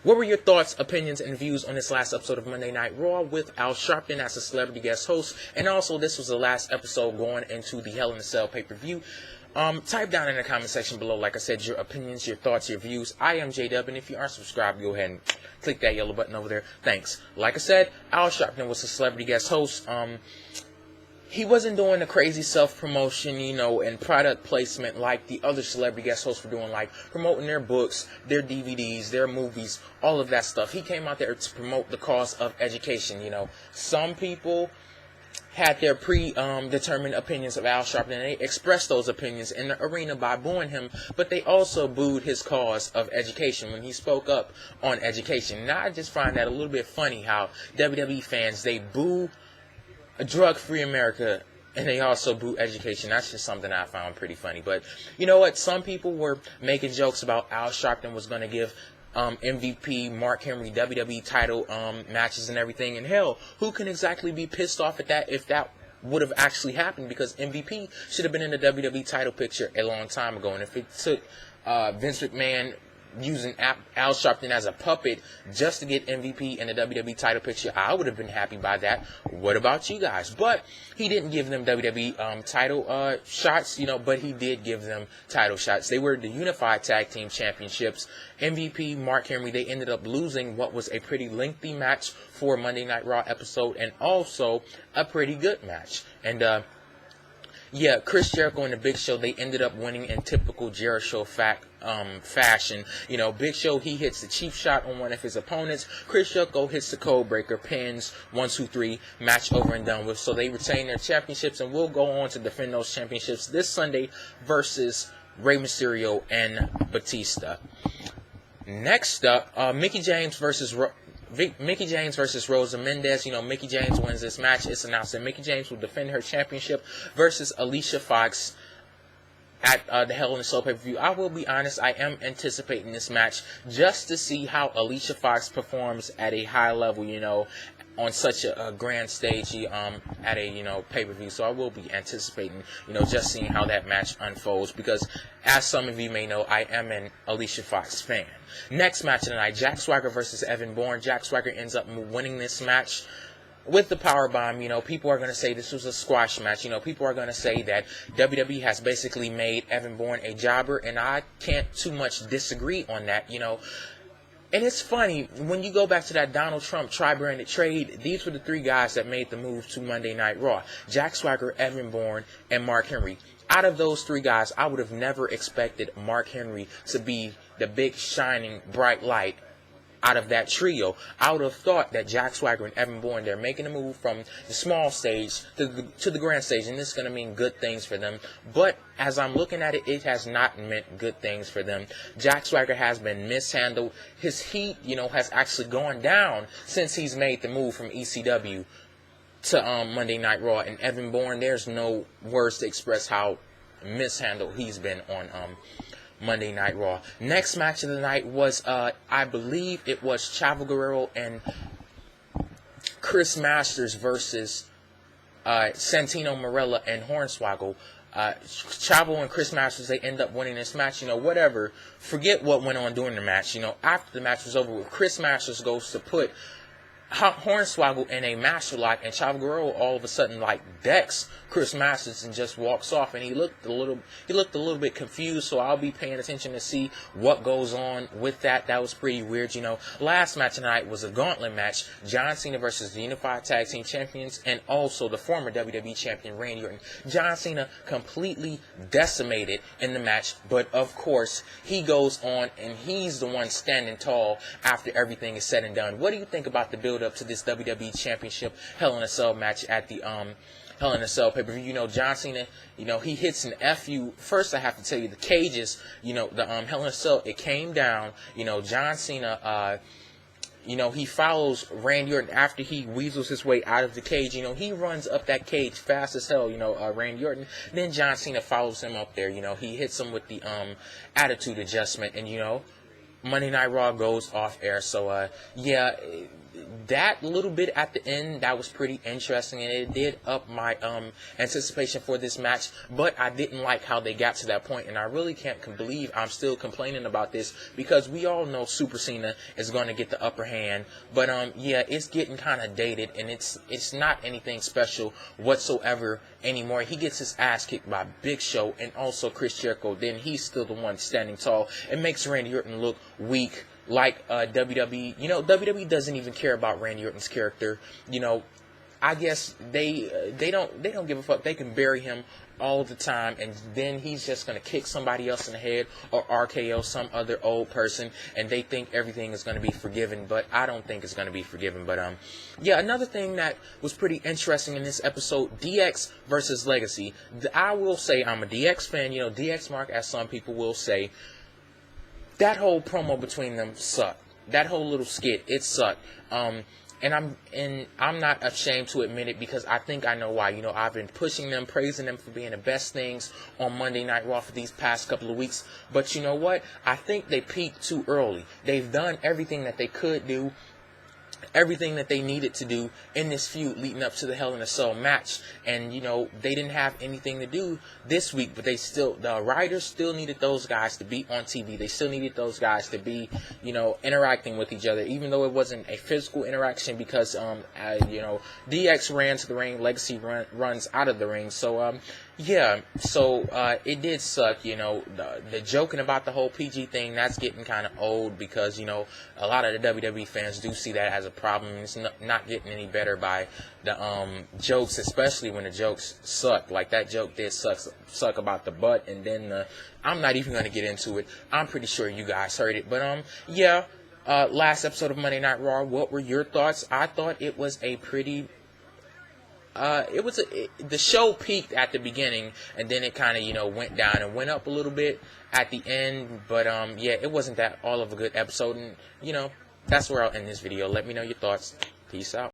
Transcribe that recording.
What were your thoughts, opinions, and views on this last episode of Monday Night Raw with Al Sharpton as a celebrity guest host? And also, this was the last episode going into the Hell in a Cell pay-per-view. Type down in the comment section below, like I said, your opinions, your thoughts, your views. I am J-Dub, and if you aren't subscribed, go ahead and click that yellow button over there. Thanks. Like I said, Al Sharpton was a celebrity guest host. He wasn't doing the crazy self-promotion, and product placement like the other celebrity guest hosts were doing, like promoting their books, their DVDs, their movies, all of that stuff. He came out there to promote the cause of education, Some people had their predetermined opinions of Al Sharpton, and they expressed those opinions in the arena by booing him, but they also booed his cause of education when he spoke up on education. Now, I just find that a little bit funny how WWE fans, they boo a drug-free America, and they also boo education. That's just something I found pretty funny. But you know what? Some people were making jokes about Al Sharpton was going to give MVP Mark Henry WWE title matches and everything. And hell, who can exactly be pissed off at that if that would have actually happened? Because MVP should have been in the WWE title picture a long time ago. And if it took Vince McMahon using Al Sharpton as a puppet just to get MVP in the WWE title picture, I would have been happy by that. What about you guys? But he didn't give them WWE title shots, but he did give them title shots. They were the Unified Tag Team Championships. MVP, Mark Henry, they ended up losing what was a pretty lengthy match for a Monday Night Raw episode, and also a pretty good match. And yeah, Chris Jericho and the Big Show, they ended up winning in typical Jericho fashion. Big Show, he hits the cheap shot on one of his opponents. Chris Jericho hits the code breaker, pins, 1, 2, 3, match over and done with. So they retain their championships, and will go on to defend those championships this Sunday versus Rey Mysterio and Batista. Next up, Mickie James versus Rosa. Mendes, Mickie James wins this match. It's announced that Mickie James will defend her championship versus Alicia Fox at the Hell in a Cell pay-per-view. I will be honest, I am anticipating this match just to see how Alicia Fox performs at a high level, on such a grand stage at a pay-per-view. So I will be anticipating just seeing how that match unfolds, because as some of you may know, I am an Alicia Fox fan. Next match of the night, Jack Swagger versus Evan Bourne. Jack Swagger ends up winning this match with the powerbomb. People are going to say this was a squash match. People are going to say that WWE has basically made Evan Bourne a jobber, and I can't too much disagree on that, And it's funny, when you go back to that Donald Trump tri-branded trade, these were the three guys that made the move to Monday Night Raw. Jack Swagger, Evan Bourne, and Mark Henry. Out of those three guys, I would have never expected Mark Henry to be the big, shining, bright light out of that trio. I would have thought that Jack Swagger and Evan Bourne, they're making a move from the small stage to the grand stage, and this is going to mean good things for them. But as I'm looking at it, it has not meant good things for them. Jack Swagger has been mishandled. His heat, has actually gone down since he's made the move from ECW to Monday Night Raw. And Evan Bourne, there's no words to express how mishandled he's been on Monday Night Raw. Next match of the night was, I believe it was Chavo, Guerrero and Chris Masters versus Santino, Marella, and Hornswoggle. Chavo and Chris Masters, they end up winning this match. Whatever. Forget what went on during the match. After the match was over with, Chris Masters goes to put Hornswoggle in a master lock, and Chavo Guerrero all of a sudden decks Chris Masters and just walks off, and he looked a little bit confused. So I'll be paying attention to see what goes on with that. That was pretty weird. Last match tonight was a Gauntlet match. John Cena versus the Unified Tag Team Champions, and also the former WWE Champion Randy Orton. John Cena completely decimated in the match, but of course he goes on and he's the one standing tall after everything is said and done. What do you think about the build up to this WWE Championship Hell in a Cell match at the Hell in a Cell pay-per-view? John Cena, he hits an FU. First, I have to tell you, the cages, the Hell in a Cell, it came down. John Cena, he follows Randy Orton after he weasels his way out of the cage. He runs up that cage fast as hell, Randy Orton. Then John Cena follows him up there. He hits him with the attitude adjustment, and Monday Night Raw goes off air. So, yeah, that little bit at the end, that was pretty interesting, and it did up my anticipation for this match. But I didn't like how they got to that point, and I really can't believe I'm still complaining about this, because we all know Super Cena is going to get the upper hand. But yeah, it's getting kind of dated, and it's not anything special whatsoever anymore. He gets his ass kicked by Big Show and also Chris Jericho. Then he's still the one standing tall. It makes Randy Orton look weak, like WWE. You know, WWE doesn't even care about Randy Orton's character. You know, I guess they don't give a fuck. They can bury him all the time, and then he's just gonna kick somebody else in the head or RKO some other old person, and they think everything is gonna be forgiven. But I don't think it's gonna be forgiven. But yeah, another thing that was pretty interesting in this episode: DX versus Legacy. I will say I'm a DX fan. You know, DX Mark, as some people will say. That whole promo between them sucked. That whole little skit, it sucked. And I'm not ashamed to admit it, because I think I know why. You know, I've been pushing them, praising them for being the best things on Monday Night Raw for these past couple of weeks. But you know what? I think they peaked too early. They've done everything that they could do, everything that they needed to do in this feud leading up to the Hell in a Cell match. And, you know, they didn't have anything to do this week, but the writers still needed those guys to be on TV. They still needed those guys to be, you know, interacting with each other, even though it wasn't a physical interaction, because, you know, DX ran to the ring, Legacy runs out of the ring. So, yeah, so it did suck. You know, the joking about the whole PG thing, that's getting kind of old, because, you know, a lot of the WWE fans do see that as a problem. It's not getting any better by the jokes, especially when the jokes suck. Like that joke did suck about the butt, and then I'm not even going to get into it. I'm pretty sure you guys heard it. But yeah, last episode of Monday Night Raw, what were your thoughts? I thought it was a pretty the show peaked at the beginning, and then it kind of, you know, went down and went up a little bit at the end. But yeah, it wasn't that all of a good episode, and you know, that's where I'll end this video. Let me know your thoughts. Peace out.